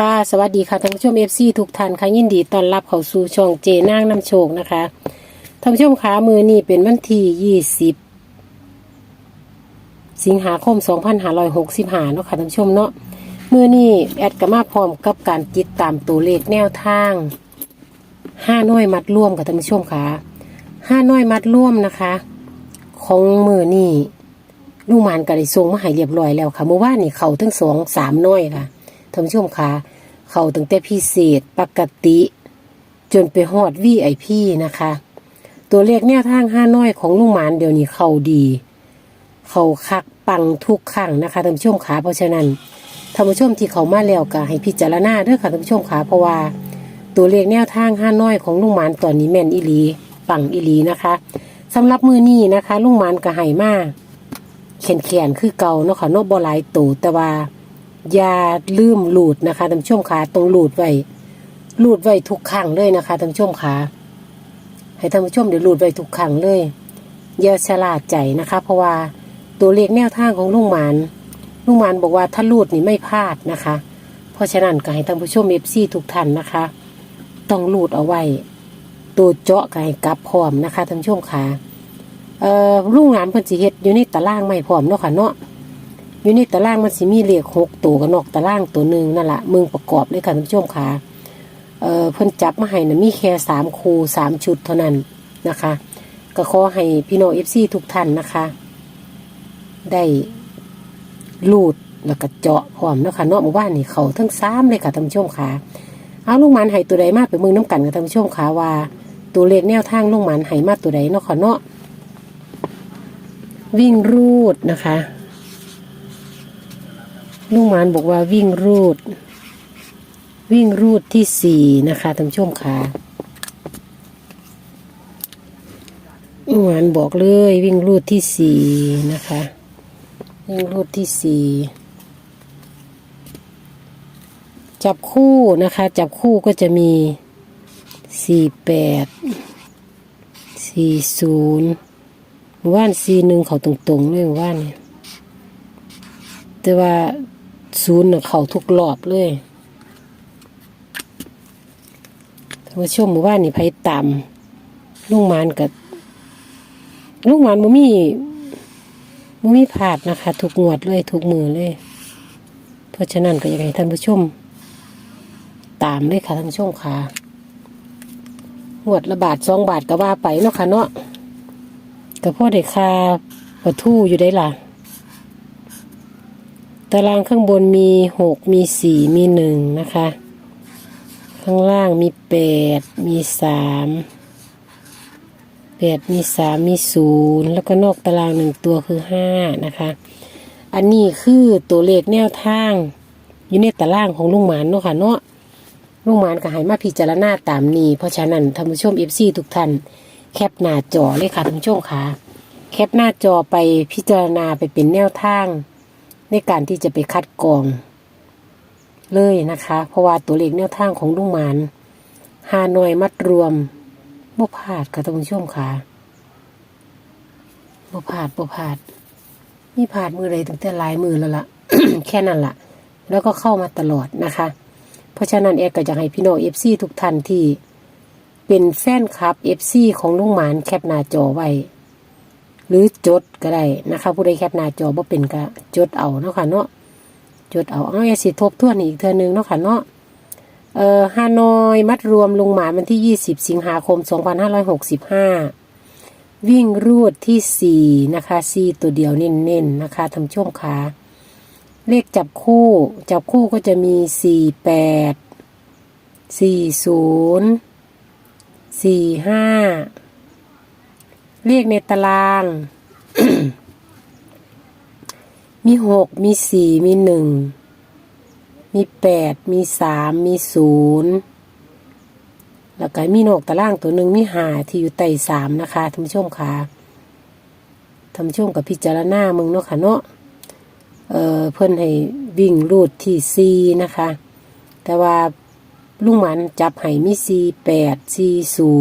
ค่ะสวัสดีค่ะท่านผู้ชมFCทุกท่านค่ะยินดีต้อนรับเข้าสู่ช่องเจนางนำโชคนะคะท่านผู้ชมขามือนี้เป็นวันที่20สิงหาคม2565เนาะค่ะท่านผู้ชมเนาะมือนี้แอดก็มาพร้อมกับการติดตามตัวเลขแนวทาง5 หน่วยมัดร่วมกับท่านผู้ชมค่ะ5 หน่วยมัดร่วมนะคะของมือนี้ลุงหมานก็ได้ส่งมาให้เรียบร้อยแล้วค่ะเมื่อวานนี่เข้าทั้ง2-3 หน่วยค่ะท่านผู้ชมค่ะเข้าตั้งแต่พิเศษปกติจนไปฮอด VIP นะคะตัวเลขแนวทาง5 หน่วยของลุงหมานเดี๋ยวนี้เข้าดีเข้าคักปังทุกครั้งนะคะท่านผู้ชมค่ะเพราะฉะนั้นท่านผู้ชมที่เข้ามาแล้วก็ให้พิจารณาเด้อค่ะท่านผู้ชมค่ะเพราะว่าตัวเลขแนวทาง5 หน่วยของลุงหมานตอนนี้แม่นอีหลีปังอีหลีนะคะสำหรับมื้อนี้นะคะลุงหมานก็ให้มาแขนคือเก่าเนาะค่ะเนาะบ่หลายตัวแต่ว่าอย่าลืมหลูดนะคะท่านผู้ชมขาต้องหลูดไว้ทุกครั้งเลยนะคะท่านผู้ชมขาให้ท่านผู้ชมเดี๋ยวหลูดไว้ทุกครั้งเลยอย่าชะล่าใจนะคะเพราะว่าตัวเลขแนวทางของลุงหมานบอกว่าถ้าหลูดนี่ไม่พลาดนะคะเพราะฉะนั้นก็ให้ท่านผู้ชม FC ทุกท่านนะคะต้องหลูดเอาไว้ตัวเจาะก็ให้กลับพร้อมนะคะท่านผู้ชมขาลุงหลานเพิ่นสิเฮ็ดอยู่ในตารางไม่พร้อมเนาะค่ะเนาะอยู่ในตารางมันสิมีเลข6 ตัวกับนอกตารางตัวหนึ่งนั่นแหละมึงประกอบเลยค่ะท่านผู้ชมค่ะเพิ่นจับมาให้นะมีแค่3 คู่ 3 ชุดเท่านั้นนะคะก็ขอให้พี่น้อง FC ทุกท่านนะคะได้ลูดแล้วก็เจาะพร้อมเนาะค่ะเนาะเมื่อวานนี่เขาทั้ง3เลยค่ะท่านผู้ชมค่ะเอาลุงหมันให้ตัวใดมาไปเบิ่งน้ำกันกับท่านผู้ชมค่ะว่าตัวเลขแนวทางลุงหมันให้มาตัวใดเนาะค่ะเนาะวิ่งรูดนะคะลุงหมานบอกว่าวิ่งรูดที่4นะคะท่านผู้ชมค่ะลุงหมานบอกเลยวิ่งรูดที่4นะคะวิ่งรูดที่4จับคู่นะคะจับคู่ก็จะมี48 40ว่าน41เขาตรงๆเลยว่านเนี่ยแต่ว่า0เขาทุกรอบเลยท่านผู้ชมว่านี่ไผต่ำลุงหมานบ่มีพลาดนะคะทุกงวดเลยทุกมือเลยเพราะฉะนั้นก็อยากให้ท่านผู้ชมตามเลยค่ะท่านผู้ชมค่ะงวดละบาท2 บาทก็ว่าไปเนาะค่ะเนาะก็พอได้ค่าปลาทูอยู่ได้ล่ะตารางข้างบนมี6มี4มี1นะคะข้างล่างมี8มี3มี0แล้วก็นอกตาราง1ตัวคือ5นะคะอันนี้คือตัวเลขแนวทางอยู่ในตารางของลุงหมานเนาะค่ะเนาะลุงหมานก็ให้มาพิจารณาตามนี้เพราะฉะนั้นท่านผู้ชม FC ทุกท่านแคปหน้าจอเลยค่ะท่านผู้ชมค่ะแคปหน้าจอไปพิจารณาไปเป็นแนวทางในการที่จะไปคัดกรองเลยนะคะเพราะว่าตัวเลขแนวทางของลุงหมาน5 หน่วยมัดรวมบ่พลาดค่ะท่านผู้ชมค่ะบ่พลาดมีพลาดมือใดตั้งแต่หลายมือแล้วล่ะ แค่นั้นล่ะแล้วก็เข้ามาตลอดนะคะเพราะฉะนั้นก็จะให้พี่น้อง FC ทุกท่านที่เป็นแฟนคลับ FC ของลุงหมานแคปหน้าจอไว้หรือจดก็ได้นะคะผู้ใดแคปหน้าจอบ่เป็นก็จดเอาเนาะค่ะเนาะจดเอาสิทบทวนอีกเทื่อนึงเนาะค่ะเนาะฮานอยมัดรวมลุงหมานวันที่20 สิงหาคม 2565วิ่งรูดที่4นะคะ4ตัวเดียวเน้นๆนะคะท่านผู้ชมค่ะเลขจับคู่ก็จะมี48 40 45เลขในตาราง มี6มี4มี1มี8มี3มี0แล้วก็มีนอกตารางตัวหนึ่งมี5ที่อยู่ใต้3นะคะท่านผู้ชมค่ะท่านผู้ชมกับพิจารณามึงเนาะค่ะเนาะเพิ่นให้วิ่งรูดที่4นะคะแต่ว่าลุงหมันจับให้มี48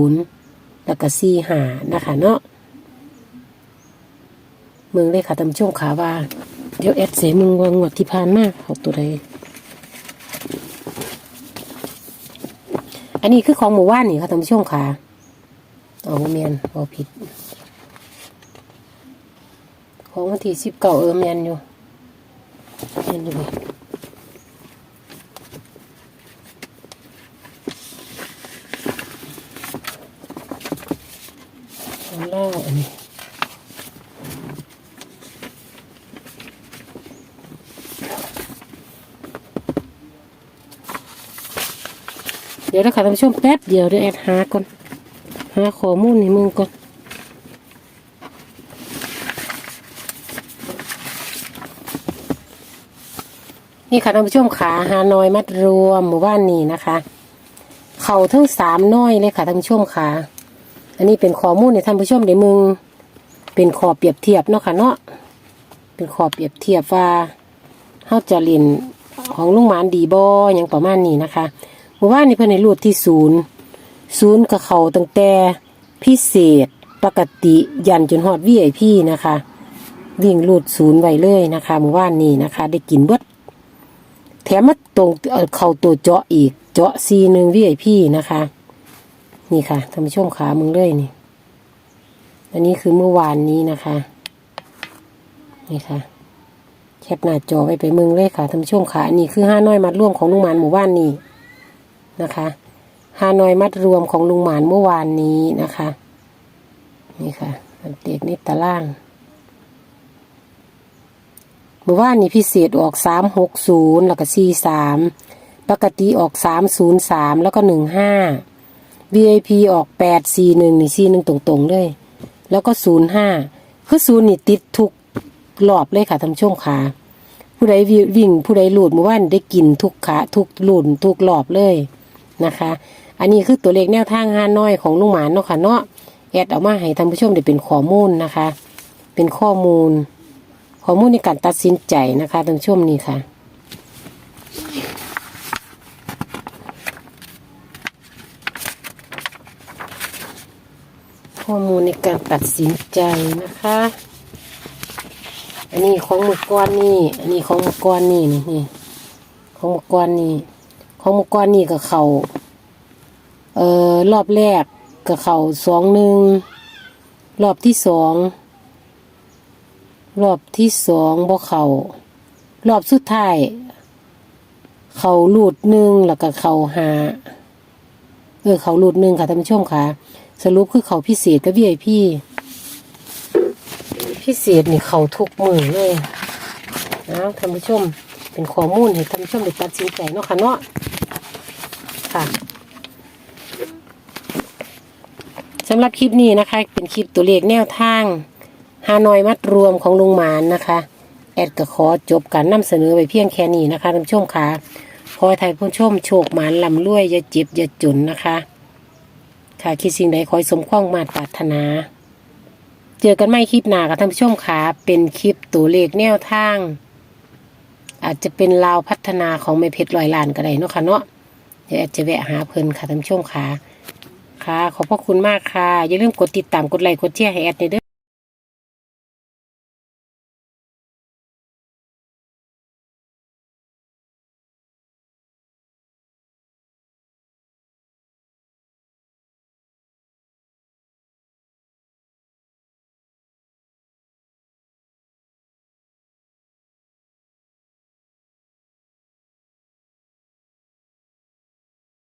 40แล้วก็45นะคะเนาะมึงเลยค่ะท่านผู้ชมค่ะว่าเดี๋ยวแอดเสมึงวางงวดที่ผ่านมาเขาตัวใด อันนี้คือของหมู่บ้านนี่ค่ะท่านผู้ชมค่ะเอาเมียนเอาผิดของวันที่19เมียนอยู่เมียนอยู่เลยเล่าอันนี้เดี๋ยวนะคะท่านผู้ชมแป๊บเดียวเดี๋ยวแอดหาก่อนหาข้อมูลในมึงก่อนนี่ค่ะท่านผู้ชมขาฮานอยมัดรวมหมู่บ้านนี้นะคะเข่าทั้ง3น้อยเลยค่ะท่านผู้ชมขาอันนี้เป็นข้อมูลในท่านผู้ชมในมึงเป็นข้อเปรียบเทียบเนาะค่ะเนาะเป็นข้อเปรียบเทียบว่าเขาจะเรียนของลุงหมานดีบ่อย่างประมาณนี้นะคะหมู่บ้านนี้เพิ่นในรูดที่0กับเขาตั้งแต่พิเศษปกติยันจนฮอด VIP นะคะวิ่งรูด0ไว้เลยนะคะหมู่บ้านนี้นะคะได้กินเบิดแถมมาตรงเข้าตัวเจาะอีกเจาะC1 VIP นะคะนี่ค่ะท่านผู้ชมขามึงเลยนี่อันนี้คือเมื่อวานนี้นะคะนี่ค่ะแคปหน้าจอไว้ไปมึงเลยค่ะท่านผู้ชมขาอันนี้คือห้าน้อยมัดรวมของลุงหมานหมู่บ้านนี้นะคะห้าน้อยมัดรวมของลุงหมานเมื่อวานนี้นะคะนี่ค่ะอันเด็กนี่ตารางเมื่อวานนี้พิเศษออก360แล้วก็43ปกติออก303แล้วก็15 VIP ออก841นี่41ตรงๆเลยแล้วก็05คือ0นี่ติดทุกรอบเลยค่ะท่านผู้ชมค่ะผู้ใดวิ่งผู้ใดหลุดเมื่อวานได้กินทุกขาทุกหลุดทุกรอบเลยนะคะอันนี้คือตัวเลขแนวทางห้าน้อยของลุงหมานเนาะค่ะเนาะแอดเอามาให้ท่านผู้ชมได้เป็นข้อมูลนะคะเป็นข้อมูลในการตัดสินใจนะคะท่านผู้ชมนี่ค่ะข้อมูลในการตัดสินใจนะคะอันนี้ของมือก้อนนี่อันนี้ของมือก้อนนี่นี่ของมือก้อนนี่ของมือก้อนนี่กับเขารอบแรกกับเขา2-1รอบที่2บ่เขารอบสุดท้ายเขาหลุด1แล้วก็เขา5เขาหลุด1ค่ะท่านผู้ชมค่ะสรุปคือเขาพิเศษกับ VIP พิเศษนี่เขาทุกมือเลยนะท่านผู้ชมเป็นข้อมูลให้ท่านผู้ชมได้ตัดสินใจเนาะค่ะเนาะค่ะสำหรับคลิปนี้นะคะเป็นคลิปตัวเลขแนวทางฮานอยมัดรวมของลุงหมานนะคะแอดก็ขอจบการนำเสนอไปเพียงแค่นี้นะคะท่านผู้ชมค่ะขอให้ท่านผู้ชมโชคหมานร่ำรวยอย่าเจ็บอย่าจนนะคะค่ะคิดสิ่งใดขอให้สมความมาตรปรารถนาเจอกันไม่คลิปหน้ากับท่านผู้ชมค่ะเป็นคลิปตัวเลขแนวทางอาจจะเป็นลาวพัฒนาของแม่เพชร100 ล้านก็ได้เนาะค่ะเนาะเดี๋ยวแอดจะแวะหาเพิ่นค่ะท่านผู้ชมค่ะค่ะขอบพระคุณมากค่ะอย่าลืมกดติดตามกดไลค์กดแชร์ให้แอดเด้อ